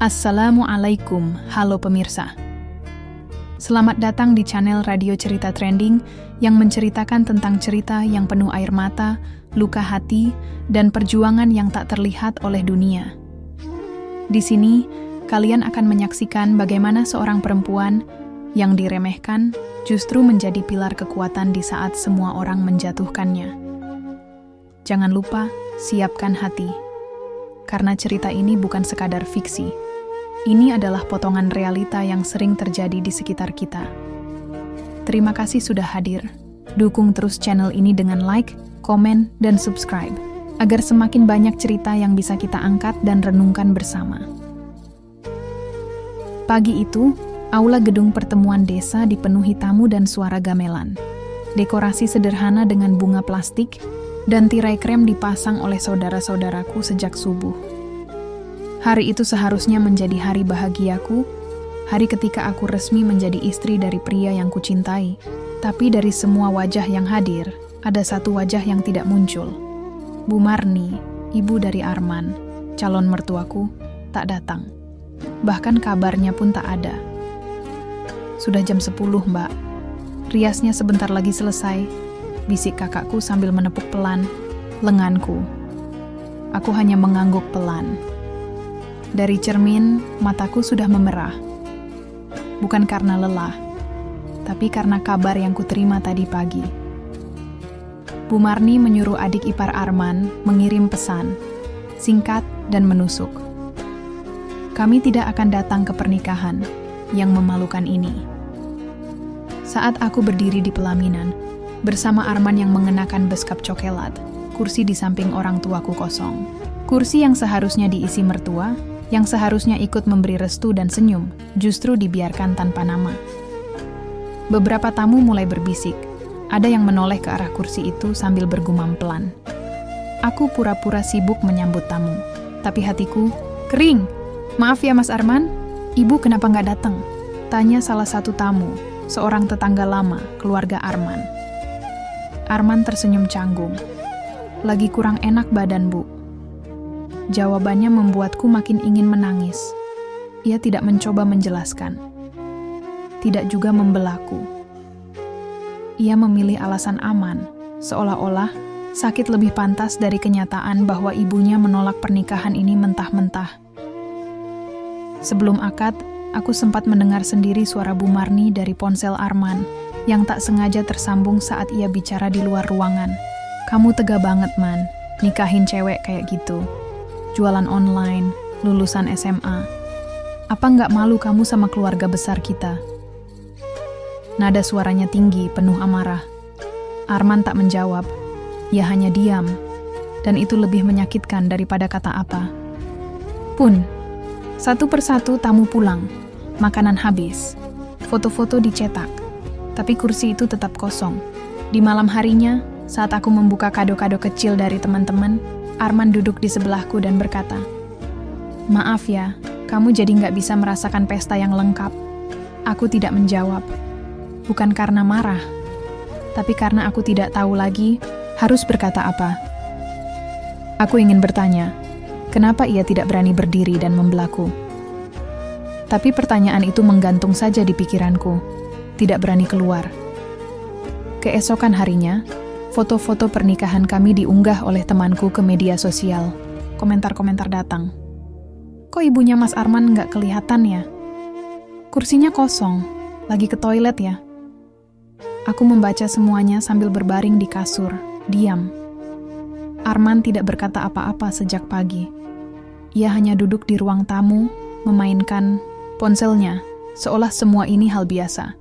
Assalamualaikum, halo pemirsa. Selamat datang di channel Radio Cerita Trending yang menceritakan tentang cerita yang penuh air mata, luka hati, dan perjuangan yang tak terlihat oleh dunia. Di sini, kalian akan menyaksikan bagaimana seorang perempuan yang diremehkan justru menjadi pilar kekuatan di saat semua orang menjatuhkannya. Jangan lupa, siapkan hati. Karena cerita ini bukan sekadar fiksi. Ini adalah potongan realita yang sering terjadi di sekitar kita. Terima kasih sudah hadir. Dukung terus channel ini dengan like, komen, dan subscribe, agar semakin banyak cerita yang bisa kita angkat dan renungkan bersama. Pagi itu, aula gedung pertemuan desa dipenuhi tamu dan suara gamelan. Dekorasi sederhana dengan bunga plastik dan tirai krem dipasang oleh saudara-saudaraku sejak subuh. Hari itu seharusnya menjadi hari bahagiaku, hari ketika aku resmi menjadi istri dari pria yang kucintai. Tapi dari semua wajah yang hadir, ada satu wajah yang tidak muncul. Bu Marni, ibu dari Arman, calon mertuaku, tak datang. Bahkan kabarnya pun tak ada. Sudah jam 10, Mbak. Riasnya sebentar lagi selesai, bisik kakakku sambil menepuk pelan lenganku. Aku hanya mengangguk pelan. Dari cermin, mataku sudah memerah. Bukan karena lelah, tapi karena kabar yang kuterima tadi pagi. Bu Marni menyuruh adik ipar Arman mengirim pesan, singkat dan menusuk. Kami tidak akan datang ke pernikahan yang memalukan ini. Saat aku berdiri di pelaminan, bersama Arman yang mengenakan beskap coklat, kursi di samping orang tuaku kosong. Kursi yang seharusnya diisi mertua, yang seharusnya ikut memberi restu dan senyum, justru dibiarkan tanpa nama. Beberapa tamu mulai berbisik. Ada yang menoleh ke arah kursi itu sambil bergumam pelan. Aku pura-pura sibuk menyambut tamu, tapi hatiku kering. Maaf ya Mas Arman, ibu kenapa nggak datang? Tanya salah satu tamu, seorang tetangga lama, keluarga Arman. Arman tersenyum canggung. Lagi kurang enak badan, Bu. Jawabannya membuatku makin ingin menangis. Ia tidak mencoba menjelaskan. Tidak juga membelaku. Ia memilih alasan aman, seolah-olah sakit lebih pantas dari kenyataan bahwa ibunya menolak pernikahan ini mentah-mentah. Sebelum akad, aku sempat mendengar sendiri suara Bu Marni dari ponsel Arman yang tak sengaja tersambung saat ia bicara di luar ruangan. Kamu tega banget, Man, nikahin cewek kayak gitu. Jualan online, lulusan SMA. Apa nggak malu kamu sama keluarga besar kita? Nada suaranya tinggi, penuh amarah. Arman tak menjawab. Ia hanya diam. Dan itu lebih menyakitkan daripada kata apa. Pun, satu persatu tamu pulang. Makanan habis. Foto-foto dicetak. Tapi kursi itu tetap kosong. Di malam harinya, saat aku membuka kado-kado kecil dari teman-teman, Arman duduk di sebelahku dan berkata, "Maaf ya, kamu jadi nggak bisa merasakan pesta yang lengkap." Aku tidak menjawab. Bukan karena marah, tapi karena aku tidak tahu lagi harus berkata apa. Aku ingin bertanya, kenapa ia tidak berani berdiri dan membelaku? Tapi pertanyaan itu menggantung saja di pikiranku, tidak berani keluar. Keesokan harinya, foto-foto pernikahan kami diunggah oleh temanku ke media sosial. Komentar-komentar datang. Kok ibunya Mas Arman nggak kelihatan ya? Kursinya kosong, lagi ke toilet ya? Aku membaca semuanya sambil berbaring di kasur, diam. Arman tidak berkata apa-apa sejak pagi. Ia hanya duduk di ruang tamu, memainkan ponselnya, seolah semua ini hal biasa.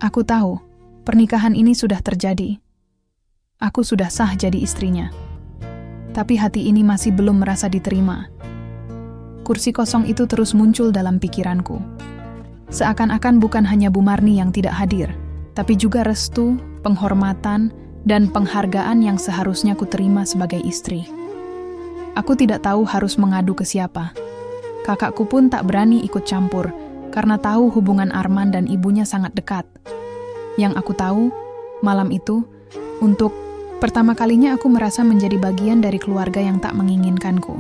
Aku tahu, pernikahan ini sudah terjadi. Aku sudah sah jadi istrinya. Tapi hati ini masih belum merasa diterima. Kursi kosong itu terus muncul dalam pikiranku. Seakan-akan bukan hanya Bu Marni yang tidak hadir, tapi juga restu, penghormatan, dan penghargaan yang seharusnya kuterima sebagai istri. Aku tidak tahu harus mengadu ke siapa. Kakakku pun tak berani ikut campur, karena tahu hubungan Arman dan ibunya sangat dekat. Yang aku tahu, malam itu, untuk pertama kalinya aku merasa menjadi bagian dari keluarga yang tak menginginkanku.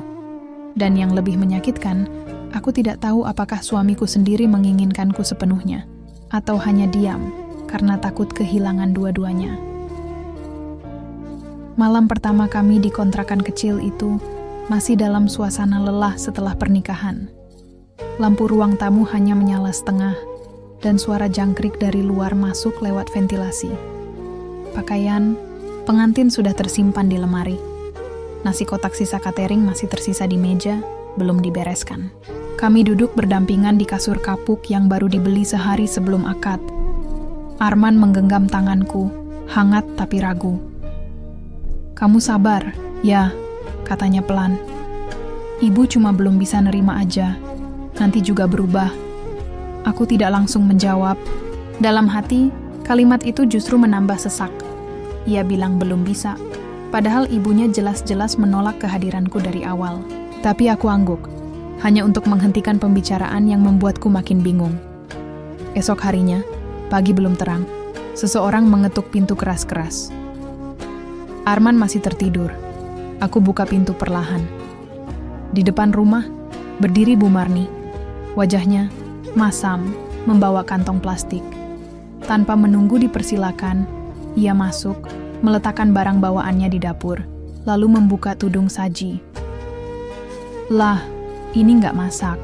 Dan yang lebih menyakitkan, Aku tidak tahu apakah suamiku sendiri menginginkanku sepenuhnya, atau hanya diam karena takut kehilangan dua-duanya. Malam pertama kami di kontrakan kecil itu masih dalam suasana lelah setelah pernikahan. Lampu ruang tamu hanya menyala setengah, dan suara jangkrik dari luar masuk lewat ventilasi. Pakaian pengantin sudah tersimpan di lemari. Nasi kotak sisa catering masih tersisa di meja, belum dibereskan. Kami duduk berdampingan di kasur kapuk yang baru dibeli sehari sebelum akad. Arman menggenggam tanganku, hangat tapi ragu. "Kamu sabar, ya," katanya pelan. "Ibu cuma belum bisa nerima aja, nanti juga berubah." Aku tidak langsung menjawab. Dalam hati, kalimat itu justru menambah sesak. Ia bilang belum bisa, padahal ibunya jelas-jelas menolak kehadiranku dari awal. Tapi aku angguk, hanya untuk menghentikan pembicaraan yang membuatku makin bingung. Esok harinya, pagi belum terang, seseorang mengetuk pintu keras-keras. Arman masih tertidur. Aku buka pintu perlahan. Di depan rumah, berdiri Bu Marni. Wajahnya masam, membawa kantong plastik. Tanpa menunggu dipersilakan, ia masuk, meletakkan barang bawaannya di dapur, lalu membuka tudung saji. "Lah, ini nggak masak.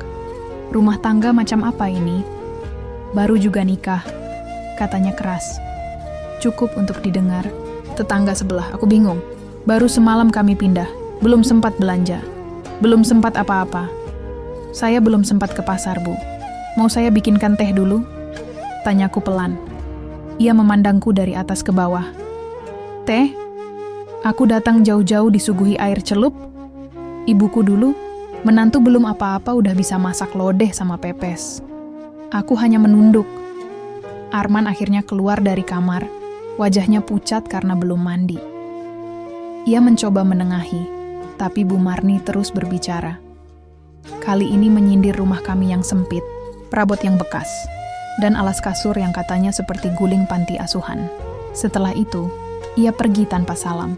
Rumah tangga macam apa ini? Baru juga nikah," katanya keras. Cukup untuk didengar. Tetangga sebelah, aku bingung. "Baru semalam kami pindah, belum sempat belanja. Belum sempat apa-apa. Saya belum sempat ke pasar, Bu. Mau saya bikinkan teh dulu?" Tanyaku pelan. Ia memandangku dari atas ke bawah. "Teh? Aku datang jauh-jauh disuguhi air celup? Ibuku dulu, menantu belum apa-apa udah bisa masak lodeh sama pepes." Aku hanya menunduk. Arman akhirnya keluar dari kamar, wajahnya pucat karena belum mandi. Ia mencoba menengahi, tapi Bu Marni terus berbicara. Kali ini menyindir rumah kami yang sempit, perabot yang bekas, dan alas kasur yang katanya seperti guling panti asuhan. Setelah itu, ia pergi tanpa salam.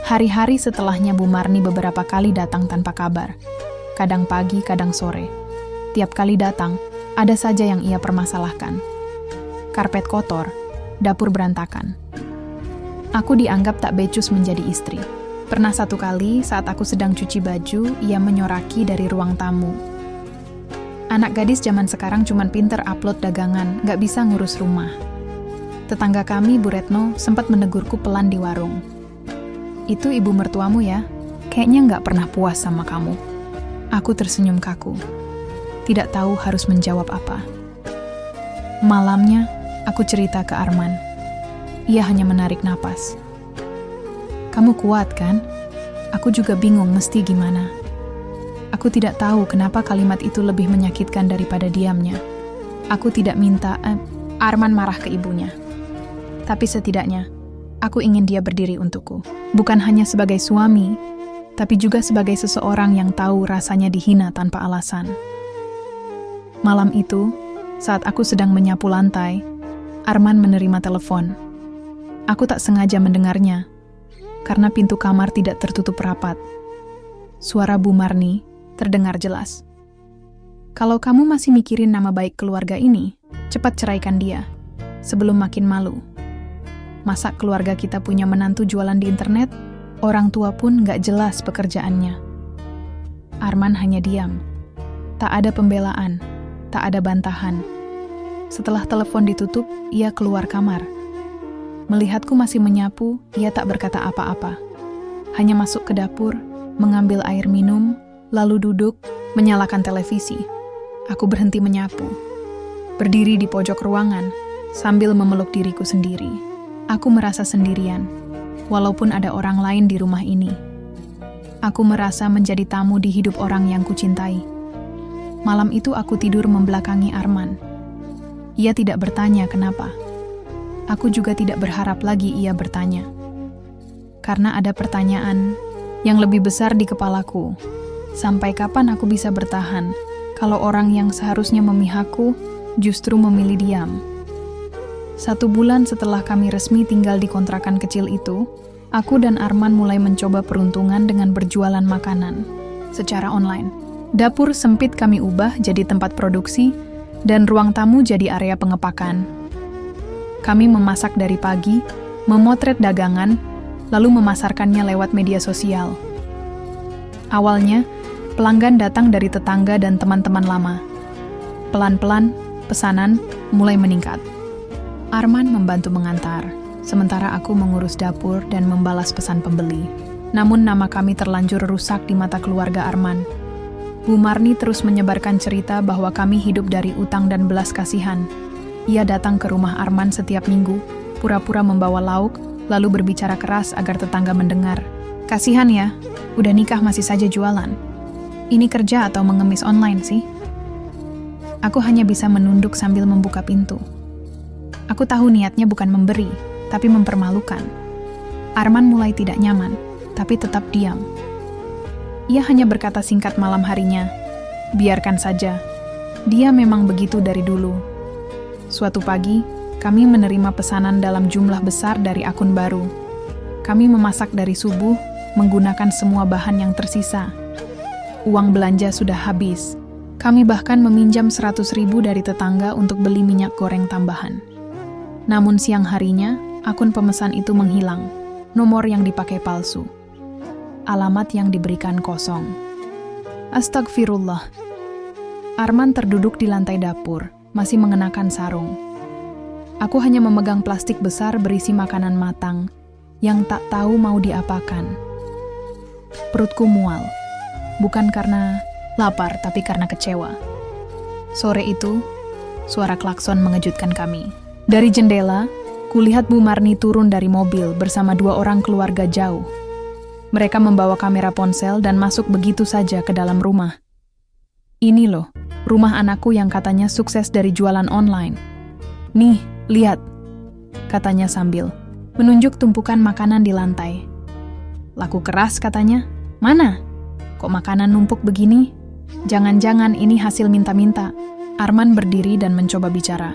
Hari-hari setelahnya Bu Marni beberapa kali datang tanpa kabar. Kadang pagi, kadang sore. Tiap kali datang, ada saja yang ia permasalahkan. Karpet kotor, dapur berantakan. Aku dianggap tak becus menjadi istri. Pernah satu kali saat aku sedang cuci baju, ia menyoraki dari ruang tamu. "Anak gadis zaman sekarang cuman pinter upload dagangan, nggak bisa ngurus rumah." Tetangga kami, Bu Retno, sempat menegurku pelan di warung. "Itu ibu mertuamu ya? Kayaknya nggak pernah puas sama kamu." Aku tersenyum kaku. Tidak tahu harus menjawab apa. Malamnya, aku cerita ke Arman. Ia hanya menarik napas. "Kamu kuat kan? Aku juga bingung mesti gimana." Aku tidak tahu kenapa kalimat itu lebih menyakitkan daripada diamnya. Aku tidak minta, Arman marah ke ibunya. Tapi setidaknya, aku ingin dia berdiri untukku. Bukan hanya sebagai suami, tapi juga sebagai seseorang yang tahu rasanya dihina tanpa alasan. Malam itu, saat aku sedang menyapu lantai, Arman menerima telepon. Aku tak sengaja mendengarnya, karena pintu kamar tidak tertutup rapat. Suara Bu Marni terdengar jelas. "Kalau kamu masih mikirin nama baik keluarga ini, cepat ceraikan dia, sebelum makin malu. Masa keluarga kita punya menantu jualan di internet, orang tua pun nggak jelas pekerjaannya." Arman hanya diam. Tak ada pembelaan, tak ada bantahan. Setelah telepon ditutup, ia keluar kamar. Melihatku masih menyapu, ia tak berkata apa-apa. Hanya masuk ke dapur, mengambil air minum, lalu duduk, menyalakan televisi. Aku berhenti menyapu. Berdiri di pojok ruangan, sambil memeluk diriku sendiri. Aku merasa sendirian, walaupun ada orang lain di rumah ini. Aku merasa menjadi tamu di hidup orang yang kucintai. Malam itu aku tidur membelakangi Arman. Ia tidak bertanya kenapa. Aku juga tidak berharap lagi ia bertanya. Karena ada pertanyaan yang lebih besar di kepalaku. Sampai kapan aku bisa bertahan kalau orang yang seharusnya memihakku justru memilih diam? 1 bulan setelah kami resmi tinggal di kontrakan kecil itu, aku dan Arman mulai mencoba peruntungan dengan berjualan makanan secara online. Dapur sempit kami ubah jadi tempat produksi dan ruang tamu jadi area pengepakan. Kami memasak dari pagi, memotret dagangan, lalu memasarkannya lewat media sosial. Awalnya, pelanggan datang dari tetangga dan teman-teman lama. Pelan-pelan, pesanan mulai meningkat. Arman membantu mengantar, sementara aku mengurus dapur dan membalas pesan pembeli. Namun nama kami terlanjur rusak di mata keluarga Arman. Bu Marni terus menyebarkan cerita bahwa kami hidup dari utang dan belas kasihan. Ia datang ke rumah Arman setiap minggu, pura-pura membawa lauk, lalu berbicara keras agar tetangga mendengar. Kasihan ya, udah nikah masih saja jualan. Ini kerja atau mengemis online sih? Aku hanya bisa menunduk sambil membuka pintu. Aku tahu niatnya bukan memberi, tapi mempermalukan. Arman mulai tidak nyaman, tapi tetap diam. Ia hanya berkata singkat malam harinya, biarkan saja, dia memang begitu dari dulu. Suatu pagi, kami menerima pesanan dalam jumlah besar dari akun baru. Kami memasak dari subuh, menggunakan semua bahan yang tersisa. Uang belanja sudah habis. Kami bahkan meminjam 100.000 dari tetangga untuk beli minyak goreng tambahan. Namun siang harinya, akun pemesan itu menghilang. Nomor yang dipakai palsu. Alamat yang diberikan kosong. Astagfirullah. Arman terduduk di lantai dapur, masih mengenakan sarung. Aku hanya memegang plastik besar berisi makanan matang, yang tak tahu mau diapakan. Perutku mual. Bukan karena lapar, tapi karena kecewa. Sore itu, suara klakson mengejutkan kami. Dari jendela, kulihat Bu Marni turun dari mobil bersama 2 orang keluarga jauh. Mereka membawa kamera ponsel dan masuk begitu saja ke dalam rumah. Ini loh, rumah anakku yang katanya sukses dari jualan online. Nih, lihat, katanya sambil menunjuk tumpukan makanan di lantai. Laku keras katanya, mana? Kok makanan numpuk begini? Jangan-jangan ini hasil minta-minta. Arman berdiri dan mencoba bicara.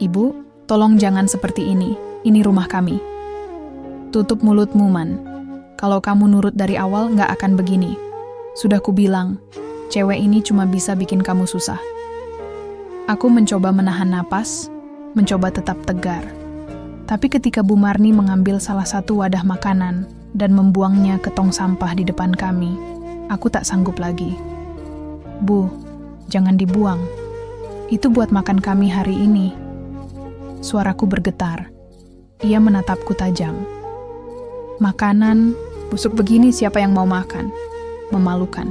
Ibu, tolong jangan seperti ini rumah kami. Tutup mulutmu, Man. Kalau kamu nurut dari awal, nggak akan begini. Sudah kubilang, cewek ini cuma bisa bikin kamu susah. Aku mencoba menahan napas, mencoba tetap tegar. Tapi ketika Bu Marni mengambil salah satu wadah makanan dan membuangnya ke tong sampah di depan kami, aku tak sanggup lagi. Bu, jangan dibuang. Itu buat makan kami hari ini. Suaraku bergetar. Ia menatapku tajam. Makanan, busuk begini siapa yang mau makan? Memalukan.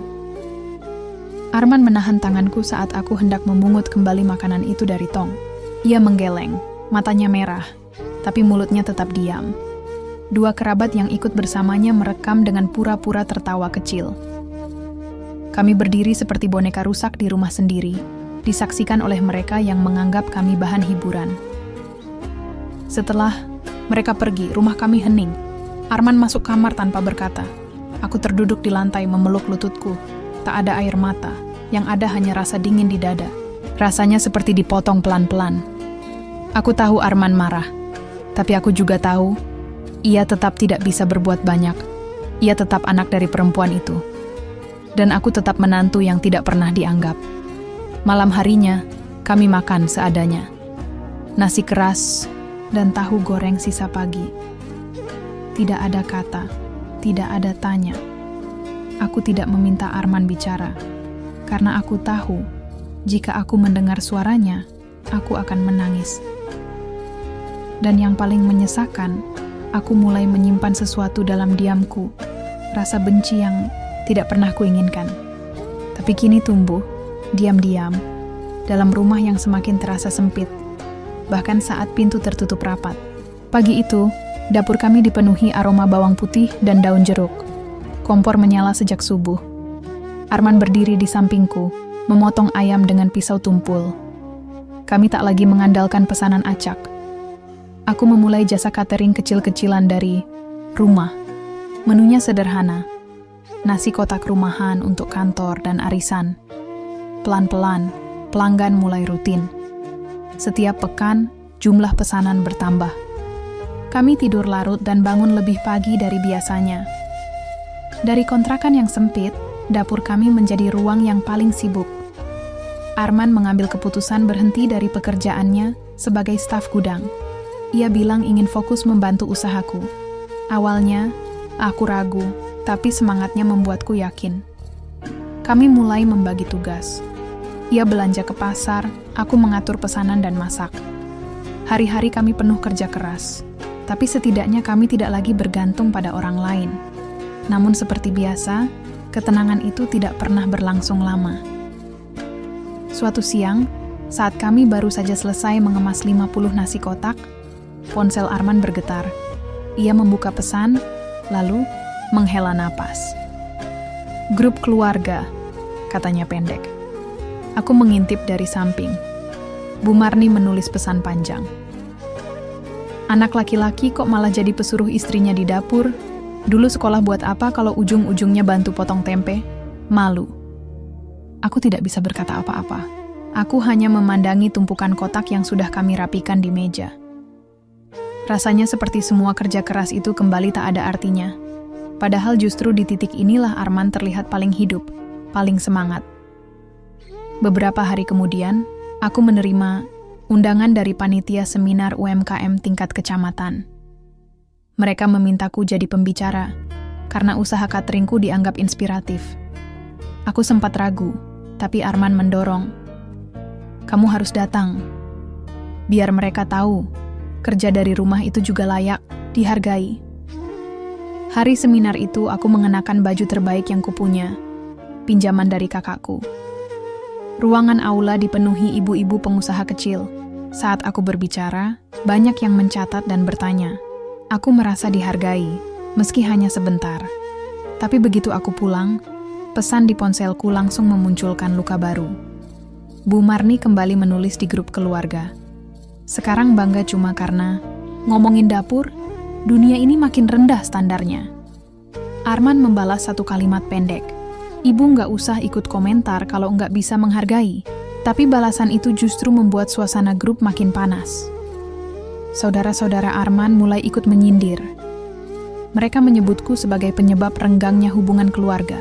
Arman menahan tanganku saat aku hendak memungut kembali makanan itu dari tong. Ia menggeleng, matanya merah, tapi mulutnya tetap diam. 2 kerabat yang ikut bersamanya merekam dengan pura-pura tertawa kecil. Kami berdiri seperti boneka rusak di rumah sendiri, disaksikan oleh mereka yang menganggap kami bahan hiburan. Setelah mereka pergi, rumah kami hening. Arman masuk kamar tanpa berkata. Aku terduduk di lantai memeluk lututku. Tak ada air mata, yang ada hanya rasa dingin di dada. Rasanya seperti dipotong pelan-pelan. Aku tahu Arman marah, tapi aku juga tahu ia tetap tidak bisa berbuat banyak. Ia tetap anak dari perempuan itu. Dan aku tetap menantu yang tidak pernah dianggap. Malam harinya, kami makan seadanya. Nasi keras dan tahu goreng sisa pagi. Tidak ada kata, tidak ada tanya. Aku tidak meminta Arman bicara, karena aku tahu, jika aku mendengar suaranya, aku akan menangis. Dan yang paling menyesakan, aku mulai menyimpan sesuatu dalam diamku, rasa benci yang tidak pernah kuinginkan. Tapi kini tumbuh, diam-diam, dalam rumah yang semakin terasa sempit, bahkan saat pintu tertutup rapat. Pagi itu, dapur kami dipenuhi aroma bawang putih dan daun jeruk. Kompor menyala sejak subuh. Arman berdiri di sampingku, memotong ayam dengan pisau tumpul. Kami tak lagi mengandalkan pesanan acak. Aku memulai jasa catering kecil-kecilan dari rumah. Menunya sederhana. Nasi kotak rumahan untuk kantor dan arisan. Pelan-pelan, pelanggan mulai rutin. Setiap pekan, jumlah pesanan bertambah. Kami tidur larut dan bangun lebih pagi dari biasanya. Dari kontrakan yang sempit, dapur kami menjadi ruang yang paling sibuk. Arman mengambil keputusan berhenti dari pekerjaannya sebagai staf gudang. Ia bilang ingin fokus membantu usahaku. Awalnya, aku ragu, tapi semangatnya membuatku yakin. Kami mulai membagi tugas. Ia belanja ke pasar, aku mengatur pesanan dan masak. Hari-hari kami penuh kerja keras, tapi setidaknya kami tidak lagi bergantung pada orang lain. Namun seperti biasa, ketenangan itu tidak pernah berlangsung lama. Suatu siang, saat kami baru saja selesai mengemas 50 nasi kotak, ponsel Arman bergetar. Ia membuka pesan, lalu menghela napas. "Grup keluarga," katanya pendek. Aku mengintip dari samping. Bu Marni menulis pesan panjang. "Anak laki-laki kok malah jadi pesuruh istrinya di dapur? Dulu sekolah buat apa kalau ujung-ujungnya bantu potong tempe? Malu." Aku tidak bisa berkata apa-apa. Aku hanya memandangi tumpukan kotak yang sudah kami rapikan di meja. Rasanya seperti semua kerja keras itu kembali tak ada artinya. Padahal justru di titik inilah Arman terlihat paling hidup, paling semangat. Beberapa hari kemudian, aku menerima undangan dari panitia seminar UMKM tingkat kecamatan. Mereka memintaku jadi pembicara, karena usaha cateringku dianggap inspiratif. Aku sempat ragu, tapi Arman mendorong. "Kamu harus datang. Biar mereka tahu, kerja dari rumah itu juga layak, dihargai." Hari seminar itu aku mengenakan baju terbaik yang kupunya, pinjaman dari kakakku. Ruangan aula dipenuhi ibu-ibu pengusaha kecil. Saat aku berbicara, banyak yang mencatat dan bertanya. Aku merasa dihargai, meski hanya sebentar. Tapi begitu aku pulang, pesan di ponselku langsung memunculkan luka baru. Bu Marni kembali menulis di grup keluarga. "Sekarang bangga cuma karena ngomongin dapur, dunia ini makin rendah standarnya." Arman membalas satu kalimat pendek. "Ibu nggak usah ikut komentar kalau nggak bisa menghargai." Tapi balasan itu justru membuat suasana grup makin panas. Saudara-saudara Arman mulai ikut menyindir. Mereka menyebutku sebagai penyebab renggangnya hubungan keluarga.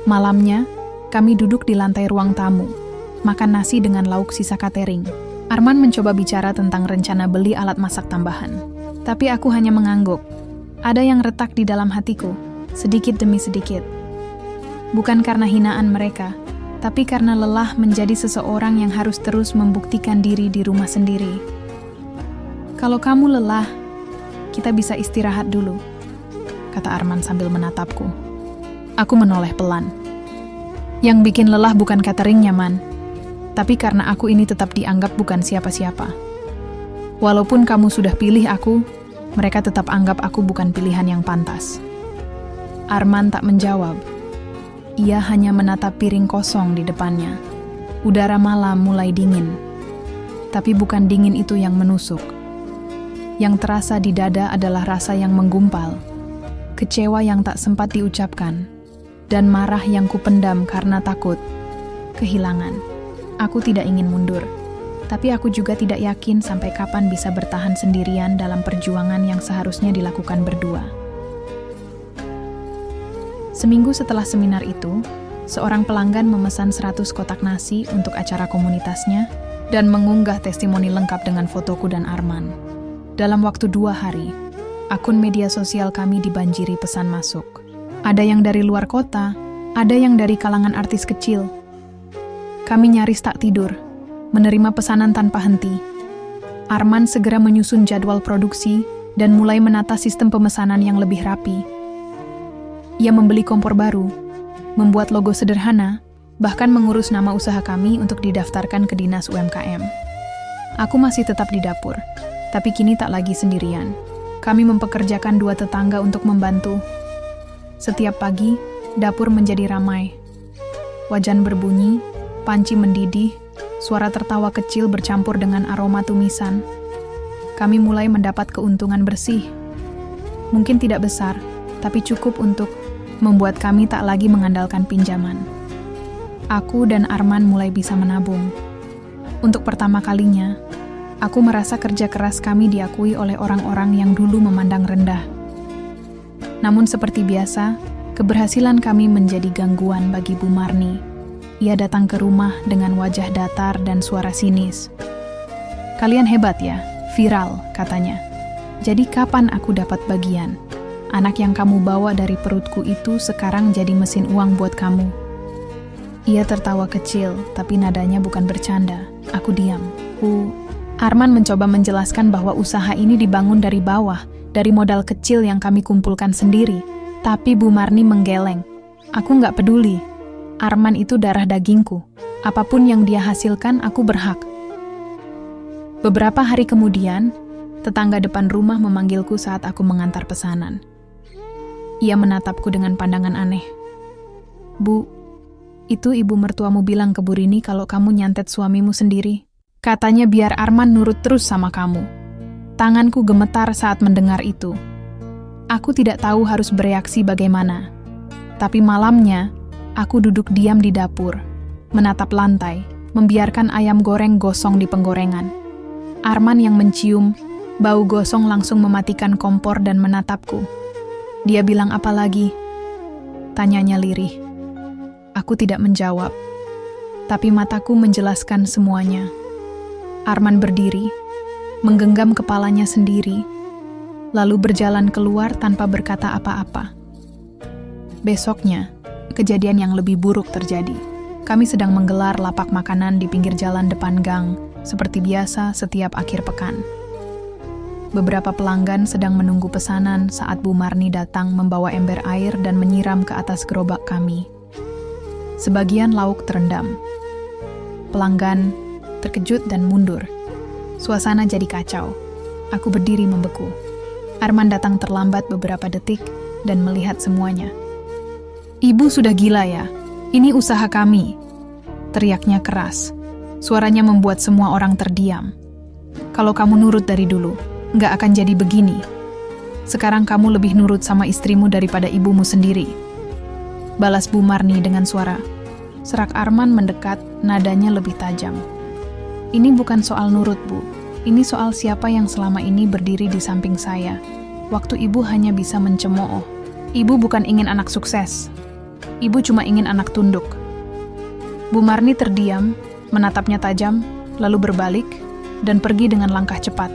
Malamnya, kami duduk di lantai ruang tamu, makan nasi dengan lauk sisa catering. Arman mencoba bicara tentang rencana beli alat masak tambahan. Tapi aku hanya mengangguk. Ada yang retak di dalam hatiku, sedikit demi sedikit. Bukan karena hinaan mereka, tapi karena lelah menjadi seseorang yang harus terus membuktikan diri di rumah sendiri. "Kalau kamu lelah, kita bisa istirahat dulu," kata Arman sambil menatapku. Aku menoleh pelan. "Yang bikin lelah bukan cateringnya, Man. Tapi karena aku ini tetap dianggap bukan siapa-siapa. Walaupun kamu sudah pilih aku, mereka tetap anggap aku bukan pilihan yang pantas." Arman tak menjawab. Ia hanya menatap piring kosong di depannya. Udara malam mulai dingin. Tapi bukan dingin itu yang menusuk. Yang terasa di dada adalah rasa yang menggumpal, kecewa yang tak sempat diucapkan, dan marah yang kupendam karena takut kehilangan. Aku tidak ingin mundur, tapi aku juga tidak yakin sampai kapan bisa bertahan sendirian dalam perjuangan yang seharusnya dilakukan berdua. Seminggu setelah seminar itu, seorang pelanggan memesan 100 kotak nasi untuk acara komunitasnya dan mengunggah testimoni lengkap dengan fotoku dan Arman. Dalam waktu 2 hari, akun media sosial kami dibanjiri pesan masuk. Ada yang dari luar kota, ada yang dari kalangan artis kecil. Kami nyaris tak tidur, menerima pesanan tanpa henti. Arman segera menyusun jadwal produksi dan mulai menata sistem pemesanan yang lebih rapi. Ia membeli kompor baru, membuat logo sederhana, bahkan mengurus nama usaha kami untuk didaftarkan ke dinas UMKM. Aku masih tetap di dapur, tapi kini tak lagi sendirian. Kami mempekerjakan 2 tetangga untuk membantu. Setiap pagi, dapur menjadi ramai. Wajan berbunyi, panci mendidih, suara tertawa kecil bercampur dengan aroma tumisan. Kami mulai mendapat keuntungan bersih. Mungkin tidak besar, tapi cukup untuk membuat kami tak lagi mengandalkan pinjaman. Aku dan Arman mulai bisa menabung. Untuk pertama kalinya, aku merasa kerja keras kami diakui oleh orang-orang yang dulu memandang rendah. Namun seperti biasa, Keberhasilan kami menjadi gangguan bagi Bu Marni. Ia datang ke rumah dengan wajah datar dan suara sinis. "Kalian hebat ya, viral," katanya. "Jadi kapan aku dapat bagian? Anak yang kamu bawa dari perutku itu sekarang jadi mesin uang buat kamu." Ia tertawa kecil, tapi nadanya bukan bercanda. Aku diam. Arman mencoba menjelaskan bahwa usaha ini dibangun dari bawah, dari modal kecil yang kami kumpulkan sendiri. Tapi Bu Marni menggeleng. "Aku nggak peduli. Arman itu darah dagingku. Apapun yang dia hasilkan, aku berhak." Beberapa hari kemudian, tetangga depan rumah memanggilku saat aku mengantar pesanan. Ia menatapku dengan pandangan aneh. "Bu, itu ibu mertuamu bilang ke Bu Rini kalau kamu nyantet suamimu sendiri. Katanya biar Arman nurut terus sama kamu." Tanganku gemetar saat mendengar itu. Aku tidak tahu harus bereaksi bagaimana. Tapi malamnya, aku duduk diam di dapur, menatap lantai, membiarkan ayam goreng gosong di penggorengan. Arman yang mencium, bau gosong langsung mematikan kompor dan menatapku. "Dia bilang apa lagi?" tanyanya lirih. Aku tidak menjawab, tapi mataku menjelaskan semuanya. Arman berdiri, menggenggam kepalanya sendiri, lalu berjalan keluar tanpa berkata apa-apa. Besoknya, kejadian yang lebih buruk terjadi. Kami sedang menggelar lapak makanan di pinggir jalan depan gang, seperti biasa setiap akhir pekan. Beberapa pelanggan sedang menunggu pesanan saat Bu Marni datang membawa ember air dan menyiram ke atas gerobak kami. Sebagian lauk terendam. Pelanggan terkejut dan mundur. Suasana jadi kacau. Aku berdiri membeku. Arman datang terlambat beberapa detik dan melihat semuanya. "Ibu sudah gila ya? Ini usaha kami," teriaknya keras. Suaranya membuat semua orang terdiam. "Kalau kamu nurut dari dulu, nggak akan jadi begini. Sekarang kamu lebih nurut sama istrimu daripada ibumu sendiri," balas Bu Marni dengan suara. Serak Arman mendekat, nadanya lebih tajam. "Ini bukan soal nurut, Bu. Ini soal siapa yang selama ini berdiri di samping saya. Waktu ibu hanya bisa mencemooh. Ibu bukan ingin anak sukses. Ibu cuma ingin anak tunduk." Bu Marni terdiam, menatapnya tajam, lalu berbalik, dan pergi dengan langkah cepat.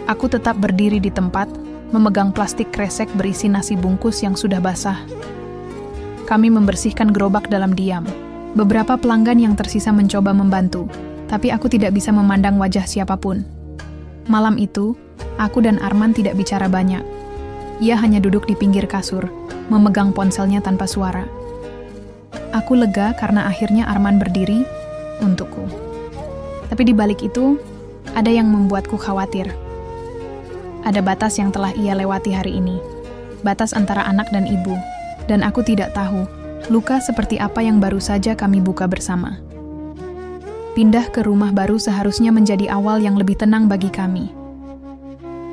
Aku tetap berdiri di tempat, memegang plastik kresek berisi nasi bungkus yang sudah basah. Kami membersihkan gerobak dalam diam. Beberapa pelanggan yang tersisa mencoba membantu, tapi aku tidak bisa memandang wajah siapapun. Malam itu, aku dan Arman tidak bicara banyak. Ia hanya duduk di pinggir kasur, memegang ponselnya tanpa suara. Aku lega karena akhirnya Arman berdiri untukku. Tapi di balik itu, ada yang membuatku khawatir. Ada batas yang telah ia lewati hari ini. Batas antara anak dan ibu. Dan aku tidak tahu, luka seperti apa yang baru saja kami buka bersama. Pindah ke rumah baru seharusnya menjadi awal yang lebih tenang bagi kami.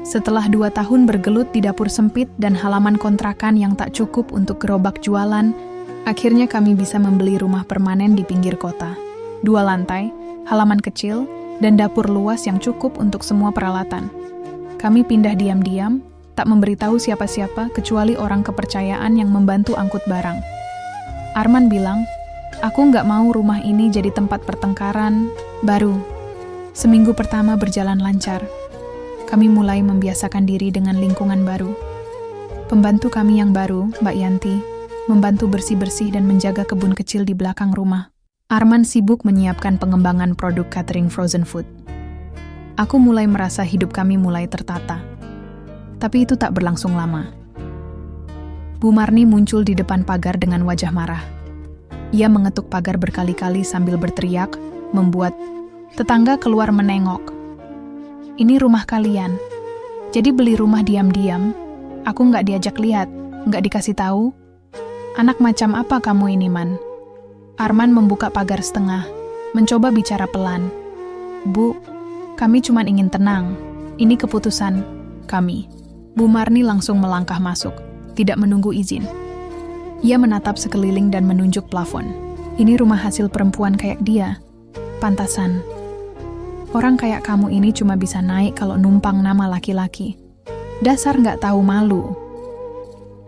Setelah 2 tahun bergelut di dapur sempit dan halaman kontrakan yang tak cukup untuk gerobak jualan, akhirnya kami bisa membeli rumah permanen di pinggir kota. 2 lantai, halaman kecil, dan dapur luas yang cukup untuk semua peralatan. Kami pindah diam-diam, tak memberitahu siapa-siapa kecuali orang kepercayaan yang membantu angkut barang. Arman bilang, "Aku nggak mau rumah ini jadi tempat pertengkaran baru." Seminggu pertama berjalan lancar. Kami mulai membiasakan diri dengan lingkungan baru. Pembantu kami yang baru, Mbak Yanti, membantu bersih-bersih dan menjaga kebun kecil di belakang rumah. Arman sibuk menyiapkan pengembangan produk catering frozen food. Aku mulai merasa hidup kami mulai tertata. Tapi itu tak berlangsung lama. Bu Marni muncul di depan pagar dengan wajah marah. Ia mengetuk pagar berkali-kali sambil berteriak, membuat tetangga keluar menengok. "Ini rumah kalian. Jadi beli rumah diam-diam, aku nggak diajak lihat, nggak dikasih tahu? Anak macam apa kamu ini, Man?" Arman membuka pagar setengah, mencoba bicara pelan. "Bu, kami cuma ingin tenang. Ini keputusan kami." Bu Marni langsung melangkah masuk, tidak menunggu izin. Ia menatap sekeliling dan menunjuk plafon. "Ini rumah hasil perempuan kayak dia. Pantasan. Orang kayak kamu ini cuma bisa naik kalau numpang nama laki-laki. Dasar nggak tahu malu."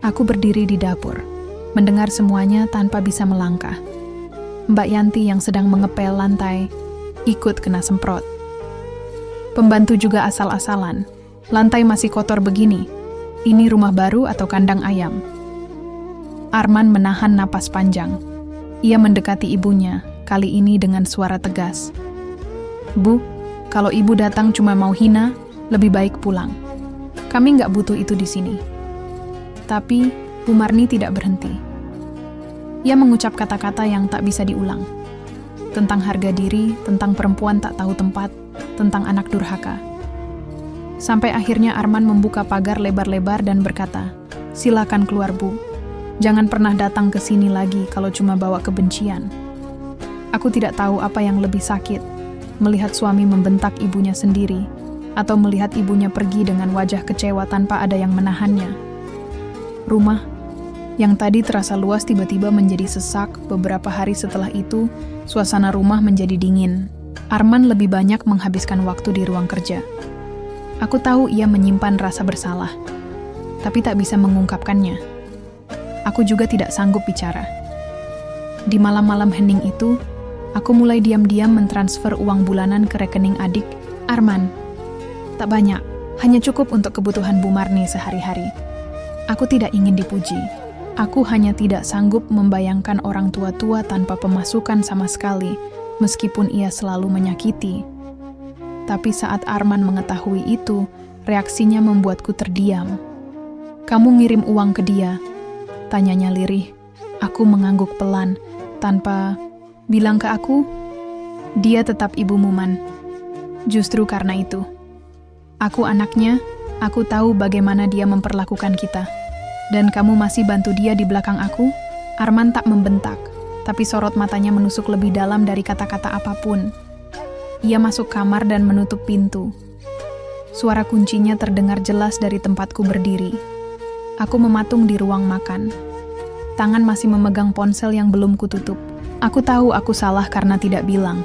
Aku berdiri di dapur, mendengar semuanya tanpa bisa melangkah. Mbak Yanti yang sedang mengepel lantai ikut kena semprot. Pembantu juga asal-asalan. Lantai masih kotor begini. Ini rumah baru atau kandang ayam? Arman menahan napas panjang. Ia mendekati ibunya, kali ini dengan suara tegas. Bu, kalau ibu datang cuma mau hina, lebih baik pulang. Kami nggak butuh itu di sini. Tapi Bu Marni tidak berhenti. Ia mengucap kata-kata yang tak bisa diulang. Tentang harga diri, tentang perempuan tak tahu tempat, tentang anak durhaka. Sampai akhirnya Arman membuka pagar lebar-lebar dan berkata, "Silakan keluar, Bu. Jangan pernah datang ke sini lagi kalau cuma bawa kebencian." Aku tidak tahu apa yang lebih sakit, melihat suami membentak ibunya sendiri, atau melihat ibunya pergi dengan wajah kecewa tanpa ada yang menahannya. Rumah yang tadi terasa luas tiba-tiba menjadi sesak. Beberapa hari setelah itu, suasana rumah menjadi dingin. Arman lebih banyak menghabiskan waktu di ruang kerja. Aku tahu ia menyimpan rasa bersalah, tapi tak bisa mengungkapkannya. Aku juga tidak sanggup bicara. Di malam-malam hening itu, aku mulai diam-diam mentransfer uang bulanan ke rekening adik, Arman. Tak banyak, hanya cukup untuk kebutuhan Bu Marni sehari-hari. Aku tidak ingin dipuji. Aku hanya tidak sanggup membayangkan orang tua-tua tanpa pemasukan sama sekali, meskipun ia selalu menyakiti. Tapi saat Arman mengetahui itu, reaksinya membuatku terdiam. "Kamu ngirim uang ke dia?" tanyanya lirih. Aku mengangguk pelan, tanpa bilang ke aku, "Dia tetap ibumu, Man. Justru karena itu. Aku anaknya, aku tahu bagaimana dia memperlakukan kita. Dan kamu masih bantu dia di belakang aku?" Arman tak membentak, tapi sorot matanya menusuk lebih dalam dari kata-kata apapun. Ia masuk kamar dan menutup pintu. Suara kuncinya terdengar jelas dari tempatku berdiri. Aku mematung di ruang makan. Tangan masih memegang ponsel yang belum kututup. Aku tahu aku salah karena tidak bilang.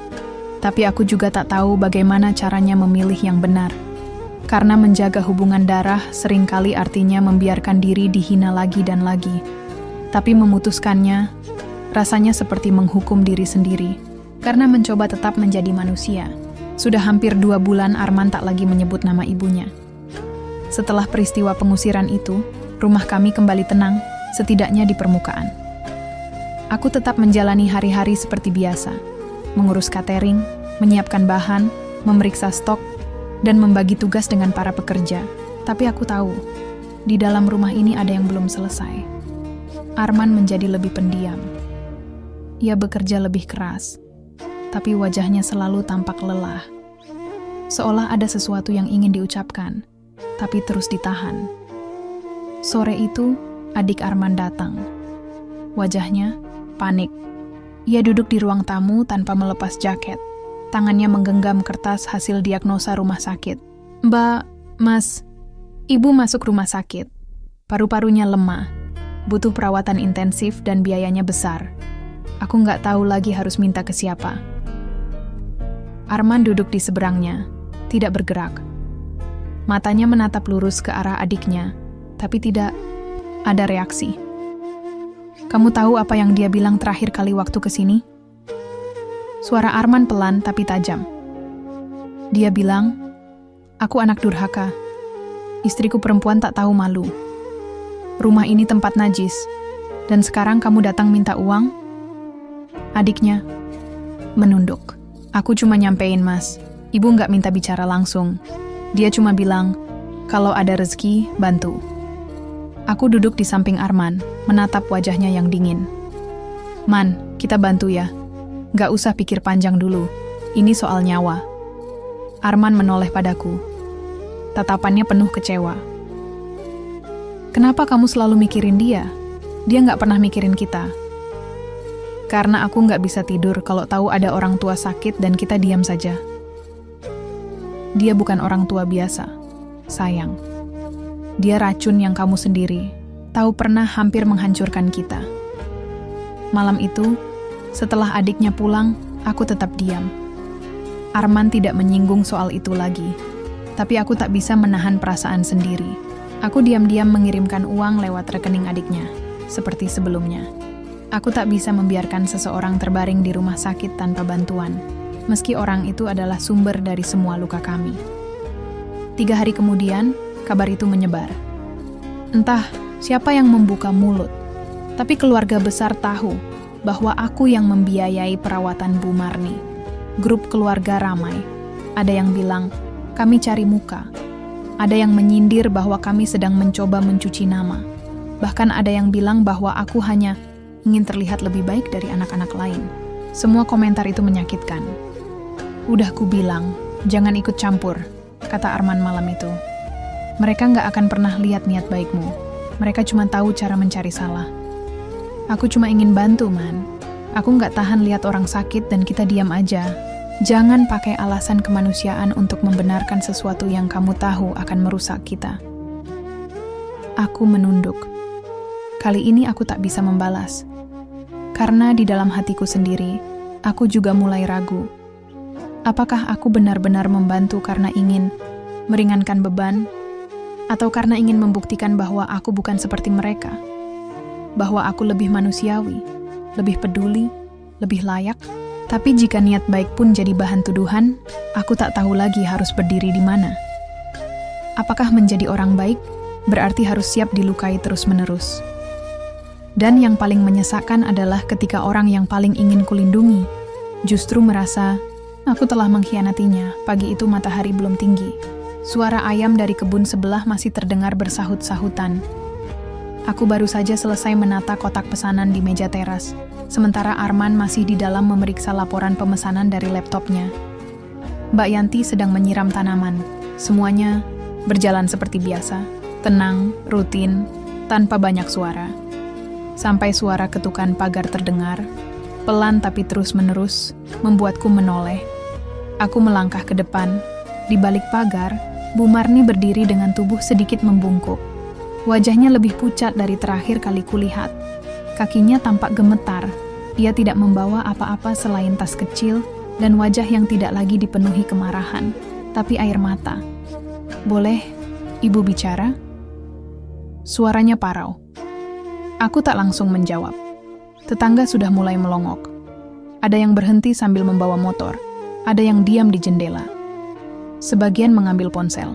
Tapi aku juga tak tahu bagaimana caranya memilih yang benar. Karena menjaga hubungan darah seringkali artinya membiarkan diri dihina lagi dan lagi. Tapi memutuskannya, rasanya seperti menghukum diri sendiri. Karena mencoba tetap menjadi manusia. Sudah hampir 2 bulan Arman tak lagi menyebut nama ibunya. Setelah peristiwa pengusiran itu, rumah kami kembali tenang, setidaknya di permukaan. Aku tetap menjalani hari-hari seperti biasa. Mengurus catering, menyiapkan bahan, memeriksa stok, dan membagi tugas dengan para pekerja. Tapi aku tahu, di dalam rumah ini ada yang belum selesai. Arman menjadi lebih pendiam. Ia bekerja lebih keras, tapi wajahnya selalu tampak lelah. Seolah ada sesuatu yang ingin diucapkan, tapi terus ditahan. Sore itu, adik Arman datang. Wajahnya panik. Ia duduk di ruang tamu tanpa melepas jaket. Tangannya menggenggam kertas hasil diagnosa rumah sakit. "Mbak, Mas, Ibu masuk rumah sakit. Paru-parunya lemah, butuh perawatan intensif dan biayanya besar. Aku nggak tahu lagi harus minta ke siapa." Arman duduk di seberangnya, tidak bergerak. Matanya menatap lurus ke arah adiknya, tapi tidak ada reaksi. "Kamu tahu apa yang dia bilang terakhir kali waktu ke sini?" Suara Arman pelan tapi tajam. Dia bilang, "Aku anak durhaka. Istriku perempuan tak tahu malu. Rumah ini tempat najis. Dan sekarang kamu datang minta uang?" Adiknya menunduk. "Aku cuma nyampein, Mas. Ibu nggak minta bicara langsung. Dia cuma bilang, kalau ada rezeki, bantu." Aku duduk di samping Arman, menatap wajahnya yang dingin. "Man, kita bantu ya. Nggak usah pikir panjang dulu. Ini soal nyawa." Arman menoleh padaku. Tatapannya penuh kecewa. "Kenapa kamu selalu mikirin dia? Dia nggak pernah mikirin kita." "Karena aku nggak bisa tidur kalau tahu ada orang tua sakit dan kita diam saja. Dia bukan orang tua biasa, sayang. Dia racun yang kamu sendiri tahu pernah hampir menghancurkan kita." Malam itu, setelah adiknya pulang, aku tetap diam. Arman tidak menyinggung soal itu lagi, tapi aku tak bisa menahan perasaan sendiri. Aku diam-diam mengirimkan uang lewat rekening adiknya, seperti sebelumnya. Aku tak bisa membiarkan seseorang terbaring di rumah sakit tanpa bantuan, meski orang itu adalah sumber dari semua luka kami. 3 hari kemudian, kabar itu menyebar. Entah siapa yang membuka mulut, tapi keluarga besar tahu bahwa aku yang membiayai perawatan Bu Marni. Grup keluarga ramai. Ada yang bilang, kami cari muka. Ada yang menyindir bahwa kami sedang mencoba mencuci nama. Bahkan ada yang bilang bahwa aku hanya ingin terlihat lebih baik dari anak-anak lain. Semua komentar itu menyakitkan. Udah ku bilang, jangan ikut campur, kata Arman malam itu. Mereka nggak akan pernah lihat niat baikmu. Mereka cuma tahu cara mencari salah. Aku cuma ingin bantu, Man. Aku nggak tahan lihat orang sakit dan kita diam aja. Jangan pakai alasan kemanusiaan untuk membenarkan sesuatu yang kamu tahu akan merusak kita. Aku menunduk. Kali ini aku tak bisa membalas. Karena di dalam hatiku sendiri, aku juga mulai ragu. Apakah aku benar-benar membantu karena ingin meringankan beban? Atau karena ingin membuktikan bahwa aku bukan seperti mereka? Bahwa aku lebih manusiawi, lebih peduli, lebih layak? Tapi jika niat baik pun jadi bahan tuduhan, aku tak tahu lagi harus berdiri di mana. Apakah menjadi orang baik berarti harus siap dilukai terus-menerus? Dan yang paling menyesakkan adalah ketika orang yang paling ingin kulindungi justru merasa aku telah mengkhianatinya. Pagi itu matahari belum tinggi. Suara ayam dari kebun sebelah masih terdengar bersahut-sahutan. Aku baru saja selesai menata kotak pesanan di meja teras, sementara Arman masih di dalam memeriksa laporan pemesanan dari laptopnya. Mbak Yanti sedang menyiram tanaman. Semuanya berjalan seperti biasa, tenang, rutin, tanpa banyak suara. Sampai suara ketukan pagar terdengar, pelan tapi terus-menerus, membuatku menoleh. Aku melangkah ke depan. Di balik pagar, Bu Marni berdiri dengan tubuh sedikit membungkuk. Wajahnya lebih pucat dari terakhir kali kulihat. Kakinya tampak gemetar. Ia tidak membawa apa-apa selain tas kecil dan wajah yang tidak lagi dipenuhi kemarahan, tapi air mata. "Boleh, Ibu bicara?" Suaranya parau. Aku tak langsung menjawab. Tetangga sudah mulai melongok. Ada yang berhenti sambil membawa motor. Ada yang diam di jendela. Sebagian mengambil ponsel.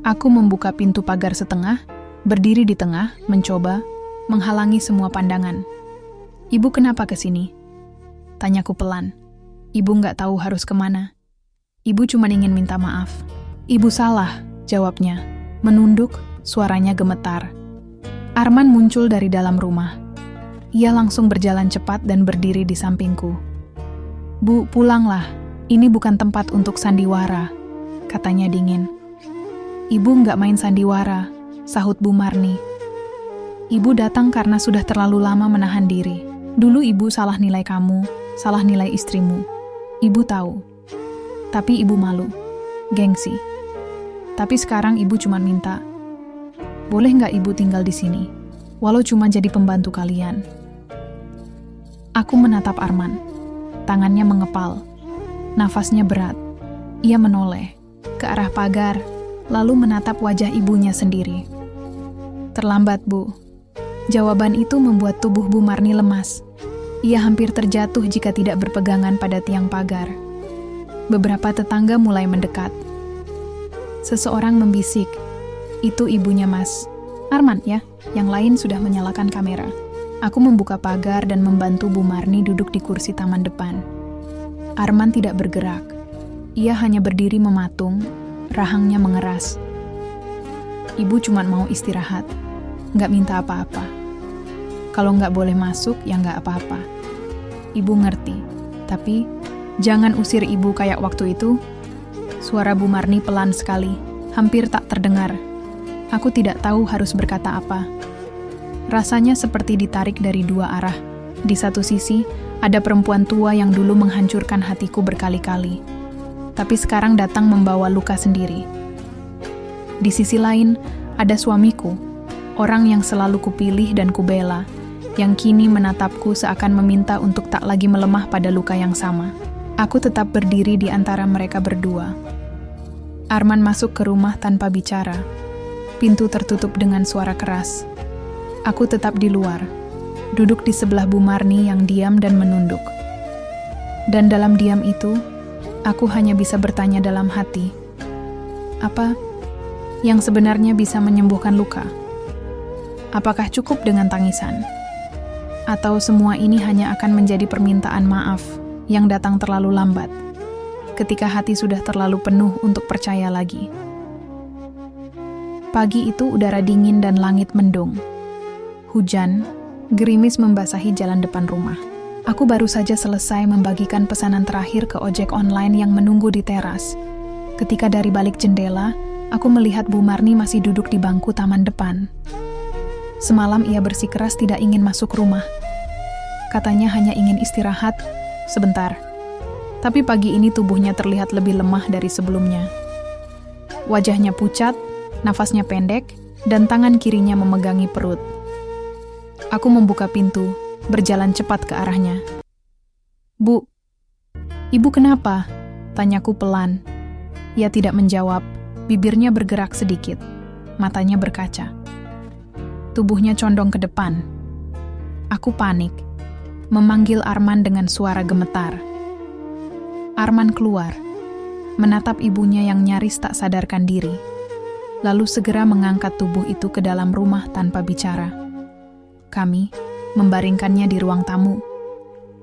Aku membuka pintu pagar setengah, berdiri di tengah, mencoba menghalangi semua pandangan. "Ibu kenapa ke sini?" Tanyaku pelan. Ibu nggak tahu harus kemana. Ibu cuma ingin minta maaf. "Ibu salah," jawabnya. Menunduk, suaranya gemetar. Arman muncul dari dalam rumah. Ia langsung berjalan cepat dan berdiri di sampingku. "Bu, pulanglah. Ini bukan tempat untuk sandiwara," katanya dingin. "Ibu nggak main sandiwara," sahut Bu Marni. "Ibu datang karena sudah terlalu lama menahan diri. Dulu ibu salah nilai kamu, salah nilai istrimu. Ibu tahu. Tapi ibu malu. Gengsi. Tapi sekarang ibu cuma minta, boleh nggak ibu tinggal di sini? Walau cuma jadi pembantu kalian." Aku menatap Arman. Tangannya mengepal. Nafasnya berat. Ia menoleh ke arah pagar, lalu menatap wajah ibunya sendiri. "Terlambat, Bu." Jawaban itu membuat tubuh Bu Marni lemas. Ia hampir terjatuh jika tidak berpegangan pada tiang pagar. Beberapa tetangga mulai mendekat. Seseorang membisik, "Itu ibunya Mas Arman ya?" Yang lain sudah menyalakan kamera. Aku membuka pagar dan membantu Bu Marni duduk di kursi taman depan. Arman tidak bergerak. Ia hanya berdiri mematung, rahangnya mengeras. "Ibu cuma mau istirahat, nggak minta apa-apa. Kalau nggak boleh masuk, ya nggak apa-apa. Ibu ngerti, tapi jangan usir ibu kayak waktu itu." Suara Bu Marni pelan sekali, hampir tak terdengar. Aku tidak tahu harus berkata apa. Rasanya seperti ditarik dari dua arah. Di satu sisi, ada perempuan tua yang dulu menghancurkan hatiku berkali-kali, tapi sekarang datang membawa luka sendiri. Di sisi lain, ada suamiku, orang yang selalu kupilih dan kubela, yang kini menatapku seakan meminta untuk tak lagi melemah pada luka yang sama. Aku tetap berdiri di antara mereka berdua. Arman masuk ke rumah tanpa bicara. Pintu tertutup dengan suara keras. Aku tetap di luar, duduk di sebelah Bu Marni yang diam dan menunduk. Dan dalam diam itu, aku hanya bisa bertanya dalam hati, apa yang sebenarnya bisa menyembuhkan luka? Apakah cukup dengan tangisan? Atau semua ini hanya akan menjadi permintaan maaf yang datang terlalu lambat, ketika hati sudah terlalu penuh untuk percaya lagi? Pagi itu udara dingin dan langit mendung. Hujan, gerimis membasahi jalan depan rumah. Aku baru saja selesai membagikan pesanan terakhir ke ojek online yang menunggu di teras. Ketika dari balik jendela, aku melihat Bu Marni masih duduk di bangku taman depan. Semalam ia bersikeras tidak ingin masuk rumah. Katanya hanya ingin istirahat sebentar. Tapi pagi ini tubuhnya terlihat lebih lemah dari sebelumnya. Wajahnya pucat, nafasnya pendek, dan tangan kirinya memegangi perut. Aku membuka pintu, berjalan cepat ke arahnya. "Bu, Ibu kenapa?" tanyaku pelan. Ia tidak menjawab, bibirnya bergerak sedikit, matanya berkaca. Tubuhnya condong ke depan. Aku panik, memanggil Arman dengan suara gemetar. Arman keluar, menatap ibunya yang nyaris tak sadarkan diri, lalu segera mengangkat tubuh itu ke dalam rumah tanpa bicara. Kami membaringkannya di ruang tamu.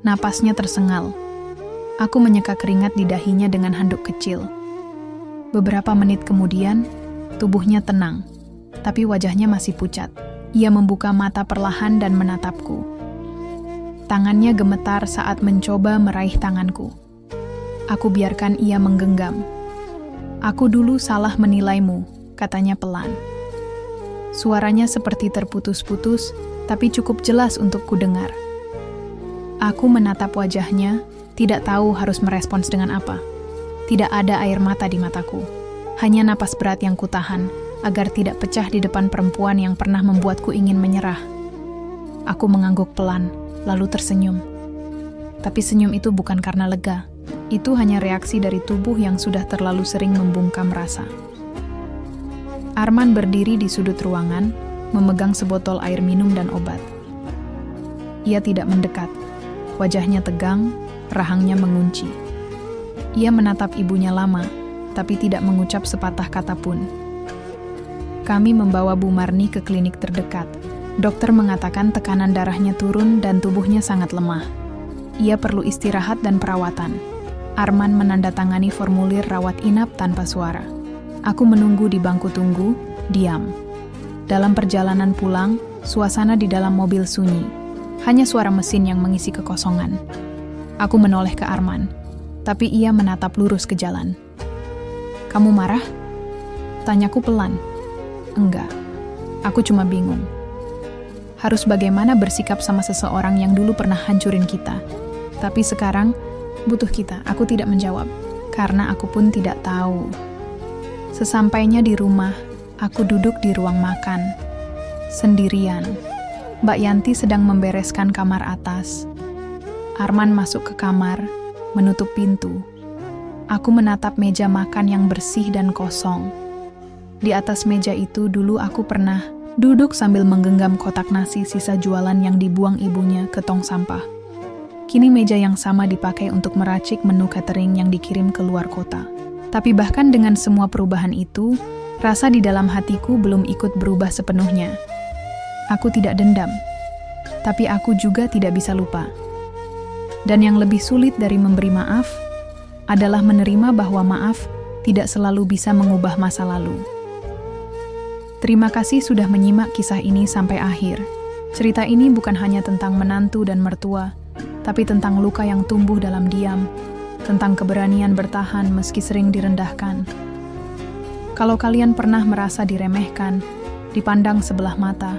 Napasnya tersengal. Aku menyeka keringat di dahinya dengan handuk kecil. Beberapa menit kemudian, tubuhnya tenang, tapi wajahnya masih pucat. Ia membuka mata perlahan dan menatapku. Tangannya gemetar saat mencoba meraih tanganku. Aku biarkan ia menggenggam. "Aku dulu salah menilaimu," katanya pelan. Suaranya seperti terputus-putus, tapi cukup jelas untuk kudengar. Aku menatap wajahnya, tidak tahu harus merespons dengan apa. Tidak ada air mata di mataku, hanya napas berat yang kutahan, agar tidak pecah di depan perempuan yang pernah membuatku ingin menyerah. Aku mengangguk pelan, lalu tersenyum. Tapi senyum itu bukan karena lega, itu hanya reaksi dari tubuh yang sudah terlalu sering membungkam rasa. Arman berdiri di sudut ruangan, memegang sebotol air minum dan obat. Ia tidak mendekat. Wajahnya tegang, rahangnya mengunci. Ia menatap ibunya lama, tapi tidak mengucap sepatah kata pun. Kami membawa Bu Marni ke klinik terdekat. Dokter mengatakan tekanan darahnya turun dan tubuhnya sangat lemah. Ia perlu istirahat dan perawatan. Arman menandatangani formulir rawat inap tanpa suara. Aku menunggu di bangku tunggu, diam. Dalam perjalanan pulang, suasana di dalam mobil sunyi. Hanya suara mesin yang mengisi kekosongan. Aku menoleh ke Arman, tapi ia menatap lurus ke jalan. "Kamu marah?" tanyaku pelan. "Enggak, aku cuma bingung. Harus bagaimana bersikap sama seseorang yang dulu pernah hancurin kita. Tapi sekarang, butuh kita." Aku tidak menjawab, karena aku pun tidak tahu. Sesampainya di rumah, aku duduk di ruang makan, sendirian. Mbak Yanti sedang membereskan kamar atas. Arman masuk ke kamar, menutup pintu. Aku menatap meja makan yang bersih dan kosong. Di atas meja itu dulu aku pernah duduk sambil menggenggam kotak nasi sisa jualan yang dibuang ibunya ke tong sampah. Kini meja yang sama dipakai untuk meracik menu catering yang dikirim ke luar kota. Tapi bahkan dengan semua perubahan itu, rasa di dalam hatiku belum ikut berubah sepenuhnya. Aku tidak dendam, tapi aku juga tidak bisa lupa. Dan yang lebih sulit dari memberi maaf adalah menerima bahwa maaf tidak selalu bisa mengubah masa lalu. Terima kasih sudah menyimak kisah ini sampai akhir. Cerita ini bukan hanya tentang menantu dan mertua, tapi tentang luka yang tumbuh dalam diam, tentang keberanian bertahan meski sering direndahkan. Kalau kalian pernah merasa diremehkan, dipandang sebelah mata,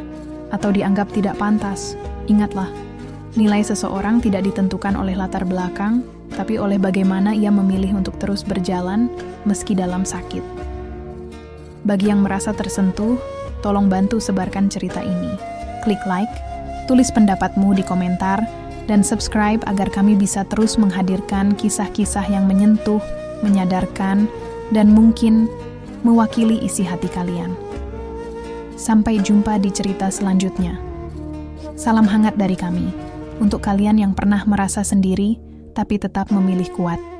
atau dianggap tidak pantas, ingatlah, nilai seseorang tidak ditentukan oleh latar belakang, tapi oleh bagaimana ia memilih untuk terus berjalan meski dalam sakit. Bagi yang merasa tersentuh, tolong bantu sebarkan cerita ini. Klik like, tulis pendapatmu di komentar, dan subscribe agar kami bisa terus menghadirkan kisah-kisah yang menyentuh, menyadarkan, dan mungkin mewakili isi hati kalian. Sampai jumpa di cerita selanjutnya. Salam hangat dari kami, untuk kalian yang pernah merasa sendiri, tapi tetap memilih kuat.